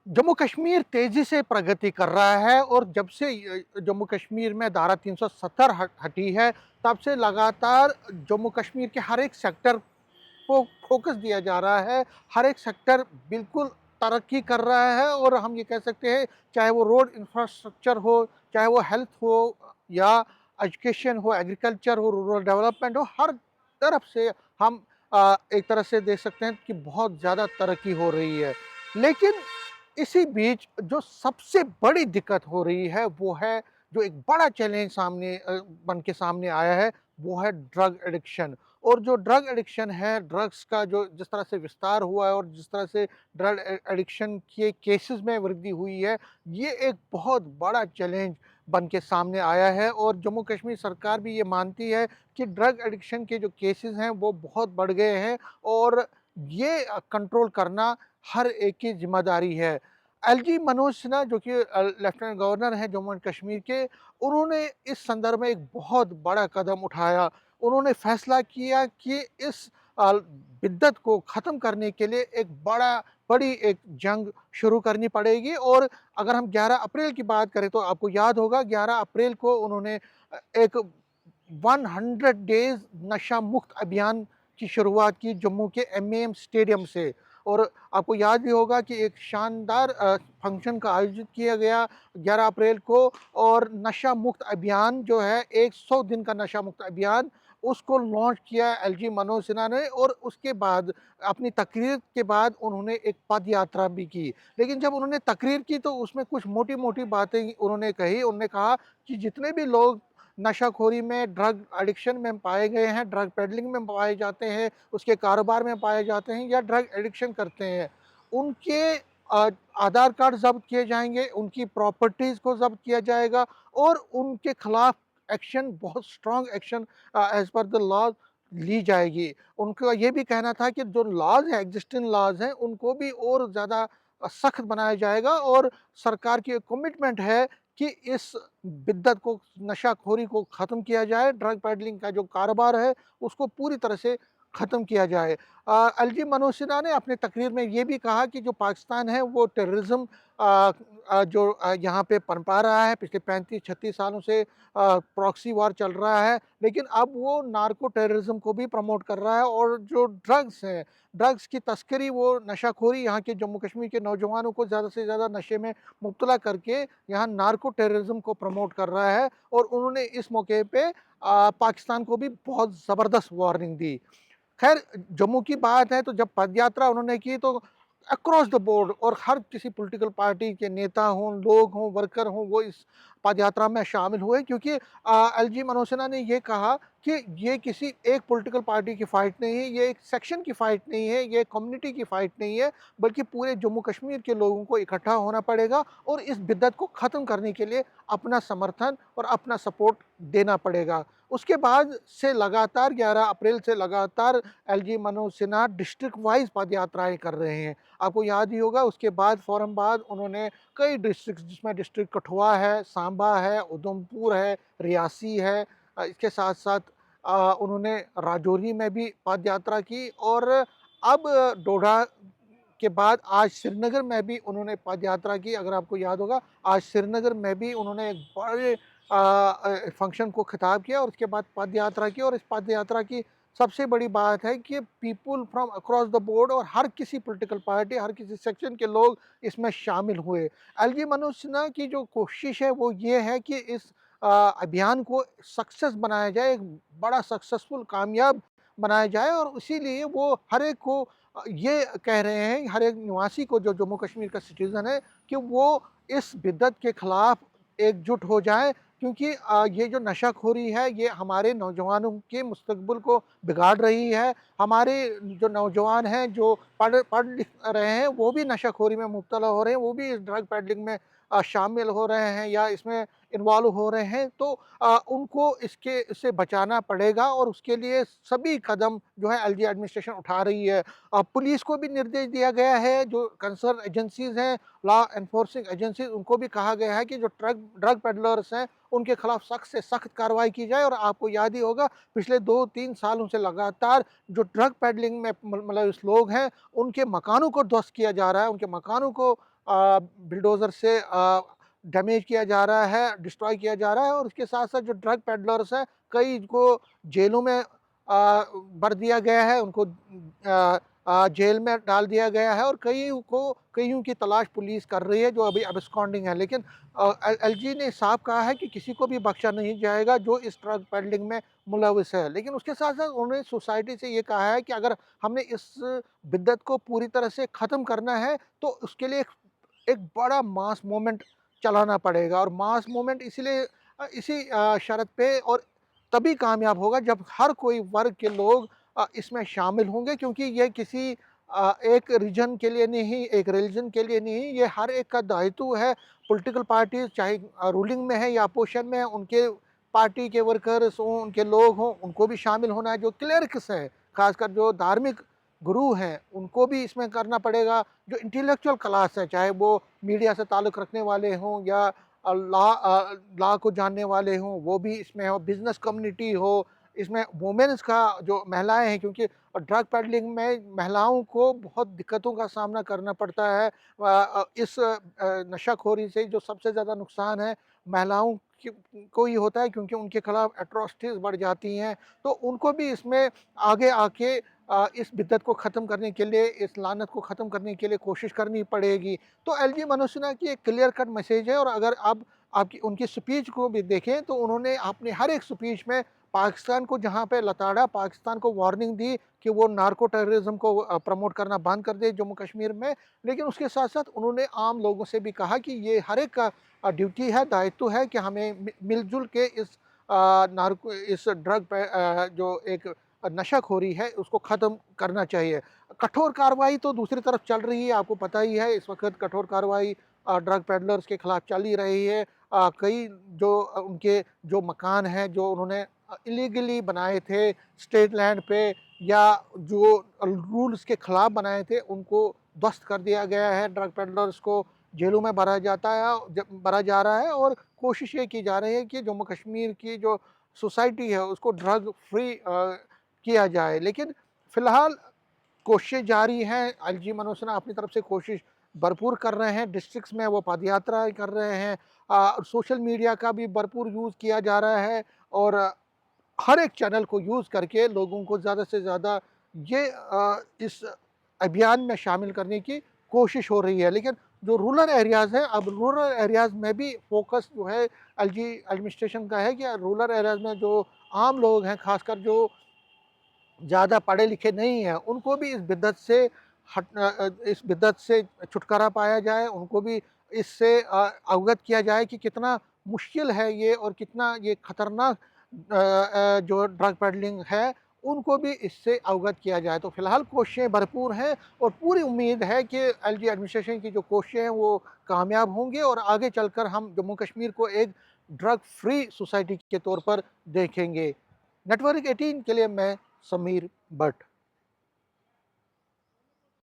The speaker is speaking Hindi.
जम्मू कश्मीर तेजी से प्रगति कर रहा है और जब से जम्मू कश्मीर में धारा 370 हटी है, तब से लगातार जम्मू कश्मीर के हर एक सेक्टर को फोकस दिया जा रहा है। हर एक सेक्टर बिल्कुल तरक्की कर रहा है और हम ये कह सकते हैं, चाहे वो रोड इंफ्रास्ट्रक्चर हो, चाहे वो हेल्थ हो या एजुकेशन हो, एग्रीकल्चर हो, रूरल डेवलपमेंट हो, हर तरफ से हम एक तरह से देख सकते हैं कि बहुत ज़्यादा तरक्की हो रही है। लेकिन इसी बीच जो सबसे बड़ी दिक्कत हो रही है, वो है जो एक बड़ा चैलेंज बन के सामने आया है, वो है ड्रग एडिक्शन। और जो ड्रग एडिक्शन है, ड्रग्स का जो जिस तरह से विस्तार हुआ है और जिस तरह से ड्रग एडिक्शन के केसेस में वृद्धि हुई है, ये एक बहुत बड़ा चैलेंज बन के सामने आया है। और जम्मू कश्मीर सरकार भी ये मानती है कि ड्रग एडिक्शन के जो केसेस हैं, वो बहुत बढ़ गए हैं और ये कंट्रोल करना हर एक की ज़िम्मेदारी है। एलजी मनोज सिन्हा जो कि लेफ्टिनेंट गवर्नर हैं जम्मू एंड कश्मीर के, उन्होंने इस संदर्भ में एक बहुत बड़ा कदम उठाया। उन्होंने फैसला किया कि इस बिद्दत को ख़त्म करने के लिए बड़ी एक जंग शुरू करनी पड़ेगी। और अगर हम 11 अप्रैल की बात करें तो आपको याद होगा 11 अप्रैल को उन्होंने एक 100 डेज़ नशा मुक्त अभियान की शुरुआत की जम्मू के एमएएम स्टेडियम से। और आपको याद भी होगा कि एक शानदार फंक्शन का आयोजित किया गया 11 अप्रैल को। और नशा मुक्त अभियान जो है 100 दिन का नशा मुक्त अभियान, उसको लॉन्च किया एलजी मनोज सिन्हा ने। और उसके बाद अपनी तकरीर के बाद उन्होंने एक पद यात्रा भी की। लेकिन जब उन्होंने तकरीर की तो उसमें कुछ मोटी-मोटी बातें उन्होंने कही। उन्होंने कहा कि जितने भी लोग नशाखोरी में, ड्रग एडिक्शन में पाए गए हैं, ड्रग पेडलिंग में पाए जाते हैं, उसके कारोबार में पाए जाते हैं या ड्रग एडिक्शन करते हैं, उनके आधार कार्ड ज़ब्त किए जाएँगे, उनकी प्रॉपर्टीज़ को ज़ब्त किया जाएगा और उनके खिलाफ एक्शन, बहुत strong action as per the law ली जाएगी। उनका ये भी कहना था कि जो लॉज़ हैं, एक्जिस्टिंग लॉज़ हैं, उनको भी और ज़्यादा सख्त बनाया जाएगा। और सरकार की एक कमिटमेंट है कि इस बिद्दत को, नशाखोरी को ख़त्म किया जाए, ड्रग पेडलिंग का जो कारोबार है, उसको पूरी तरह से ख़त्म किया जाए। एलजी मनोज सिन्हा ने अपने तकरीर में ये भी कहा कि जो पाकिस्तान है वो टेररिज़्म यहाँ पे पनपा रहा है, पिछले 35-36 सालों से प्रॉक्सी वॉर चल रहा है, लेकिन अब वो नार्को टेररिज़्म को भी प्रमोट कर रहा है। और जो ड्रग्स हैं, ड्रग्स की तस्करी, वो नशाखोरी यहाँ के जम्मू कश्मीर के नौजवानों को ज़्यादा से ज़्यादा नशे में मुब्तला करके यहाँ नार्को टेररिज़्म को प्रमोट कर रहा है। और उन्होंने इस मौके पे पाकिस्तान को भी बहुत ज़बरदस्त वार्निंग दी। खैर, जम्मू की बात है तो जब पदयात्रा उन्होंने की तो अक्रॉस द बोर्ड और हर किसी पॉलिटिकल पार्टी के नेता हों, लोग हों, वर्कर हों, वो इस पदयात्रा में शामिल हुए। क्योंकि एलजी मनोज सिन्हा ने ये कहा कि ये किसी एक पॉलिटिकल पार्टी की फ़ाइट नहीं है, ये एक सेक्शन की फ़ाइट नहीं है, ये कम्युनिटी की फ़ाइट नहीं है, बल्कि पूरे जम्मू कश्मीर के लोगों को इकट्ठा होना पड़ेगा और इस बिद्दत को ख़त्म करने के लिए अपना समर्थन और अपना सपोर्ट देना पड़ेगा। उसके बाद से लगातार 11 अप्रैल से लगातार LG Manoj Sinha district wise पदयात्राएँ कर रहे हैं। आपको याद ही होगा उसके बाद फ़ौरन बाद उन्होंने कई डिस्ट्रिक्ट, जिसमें डिस्ट्रिक्ट कठुआ है, सांबा है, उधमपुर है, रियासी है, इसके साथ-साथ उन्होंने राजौरी में भी पदयात्रा की। और अब डोडा के बाद आज श्रीनगर में भी उन्होंने पदयात्रा की। अगर आपको याद होगा, आज श्रीनगर में भी उन्होंने एक बड़े फंक्शन को खिताब किया और उसके बाद पदयात्रा की। और इस पदयात्रा की सबसे बड़ी बात है कि people from across the board और हर किसी पॉलिटिकल पार्टी, हर किसी सेक्शन के लोग इसमें शामिल हुए। एलजी मनोज सिन्हा की जो कोशिश है वो ये है कि इस अभियान को सक्सेस बनाया जाए, एक बड़ा सक्सेसफुल, कामयाब बनाया जाए। और इसीलिए वो हर एक को ये कह रहे हैं, हर एक निवासी को जो जम्मू कश्मीर का सिटीज़न है, कि वो इस बिद्दत के खिलाफ एकजुट हो जाए। क्योंकि ये जो नशाखोरी है, ये हमारे नौजवानों के मुस्तकबिल को बिगाड़ रही है। हमारे जो नौजवान हैं, जो पढ़ लिख रहे हैं, वो भी नशाखोरी में मुब्तला हो रहे हैं, वो भी इस ड्रग पेडलिंग में शामिल हो रहे हैं या इसमें इन्वॉल्व हो रहे हैं। तो उनको इससे बचाना पड़ेगा और उसके लिए सभी कदम जो है एलजी एडमिनिस्ट्रेशन उठा रही है। पुलिस को भी निर्देश दिया गया है, जो कंसर्न एजेंसीज़ हैं, लॉ एनफोर्सिंग एजेंसीज़, उनको भी कहा गया है कि जो ड्रग पेडलर्स हैं, उनके खिलाफ सख्त से सख्त कार्रवाई की जाए। और आपको याद ही होगा पिछले 2-3 सालों से लगातार जो ड्रग पेडलिंग में मुलविस लोग हैं, उनके मकानों को ध्वस्त किया जा रहा है, उनके मकानों को बिल्डोज़र से डैमेज किया जा रहा है, डिस्ट्रॉय किया जा रहा है और उसके साथ-साथ जो ड्रग पेडलर्स हैं, कई को जेलों में भर दिया गया है, उनको जेल में डाल दिया गया है और कईयों की तलाश पुलिस कर रही है जो अभी एब्सकॉन्डिंग है। लेकिन एलजी ने साफ कहा है कि किसी को भी बख्शा नहीं जाएगा जो इस ड्रग पेडलिंग में मुलविस है। लेकिन उसके साथ-साथ उन्होंने सोसाइटी से ये कहा है कि अगर हमने इस बिद्दत को पूरी तरह से ख़त्म करना है, तो उसके लिए एक बड़ा मास मूवमेंट चलाना पड़ेगा और मास मूवमेंट इसलिए इसी शर्त पे और तभी कामयाब होगा जब हर कोई वर्ग के लोग इसमें शामिल होंगे, क्योंकि ये किसी एक रीजन के लिए नहीं, एक रिलीजन के लिए नहीं, ये हर एक का दायित्व है। पॉलिटिकल पार्टीज़ चाहे रूलिंग में है या अपोज़िशन में है, उनके पार्टी के वर्कर्स हों, उनके लोग हों, उनको भी शामिल होना है। जो क्लेरिक्स हैं, ख़ासकर जो धार्मिक गुरु हैं, उनको भी इसमें करना पड़ेगा। जो इंटेलेक्चुअल क्लास है, चाहे वो मीडिया से ताल्लुक़ रखने वाले हों या लॉ को जानने वाले हों, वो भी इसमें हो, बिज़नेस कम्युनिटी हो, इसमें वुमेन्स का जो महिलाएँ हैं, क्योंकि ड्रग पेडलिंग में महिलाओं को बहुत दिक्कतों का सामना करना पड़ता है। इस नशाखोरी से जो सबसे ज़्यादा नुकसान है, महिलाओं की को ही होता है, क्योंकि उनके खिलाफ एट्रोसिटीज़ बढ़ जाती हैं। तो उनको भी इसमें आगे आके इस बिद्दत को ख़त्म करने के लिए, इस लानत को ख़त्म करने के लिए कोशिश करनी पड़ेगी। तो एलजी मनोसिन्हा की एक क्लियर कट मैसेज है और अगर आप आपकी उनकी स्पीच को भी देखें तो उन्होंने अपने हर एक स्पीच में पाकिस्तान को जहाँ पे लताड़ा, पाकिस्तान को वार्निंग दी कि वो नार्को टेररिज्म को प्रमोट करना बंद कर दे जम्मू कश्मीर में। लेकिन उसके साथ-साथ उन्होंने आम लोगों से भी कहा कि ये हर एक का ड्यूटी है, दायित्व है कि हमें मिल-जुल के इस ड्रग पे जो एक नशाखोरी है उसको ख़त्म करना चाहिए। कठोर कार्रवाई तो दूसरी तरफ चल रही है, आपको पता ही है इस वक़्त कठोर कार्रवाई ड्रग पेडलर्स के खिलाफ चल ही रही है। कई जो उनके जो मकान हैं जो उन्होंने इलीगली बनाए थे स्टेट लैंड पे या जो रूल्स के खिलाफ बनाए थे, उनको ध्वस्त कर दिया गया है। ड्रग पेडलर्स को जेलों में भरा जा रहा है और कोशिश ये की जा रही है कि जम्मू कश्मीर की जो सोसाइटी है उसको ड्रग फ्री किया जाए। लेकिन फ़िलहाल कोशिशें जारी हैं, एलजी मनोसिन्हा अपनी तरफ से कोशिश भरपूर कर रहे हैं, डिस्ट्रिक्ट्स में वो पदयात्राएँ कर रहे हैं। सोशल मीडिया का भी भरपूर यूज़ किया जा रहा है और हर एक चैनल को यूज़ करके लोगों को ज़्यादा से ज़्यादा इस अभियान में शामिल करने की कोशिश हो रही है। लेकिन जो रूरल एरियाज़ हैं, अब रूरल एरियाज़ में भी फ़ोकस जो है एलजी एडमिनिस्ट्रेशन का है कि रूरल एरियाज़ में जो आम लोग हैं, ख़ासकर जो ज़्यादा पढ़े लिखे नहीं हैं, उनको भी इस बिद्दत से छुटकारा पाया जाए, उनको भी इससे अवगत किया जाए कि कितना मुश्किल है ये और कितना ये ख़तरनाक जो ड्रग पेडलिंग है, उनको भी इससे अवगत किया जाए। तो फ़िलहाल कोशिशें भरपूर हैं और पूरी उम्मीद है कि एलजी एडमिनिस्ट्रेशन की जो कोशिशें हैं, वो कामयाब होंगी और आगे चलकर हम जम्मू कश्मीर को एक ड्रग फ्री सोसाइटी के तौर पर देखेंगे। नेटवर्क 18 के लिए मैं समीर बट।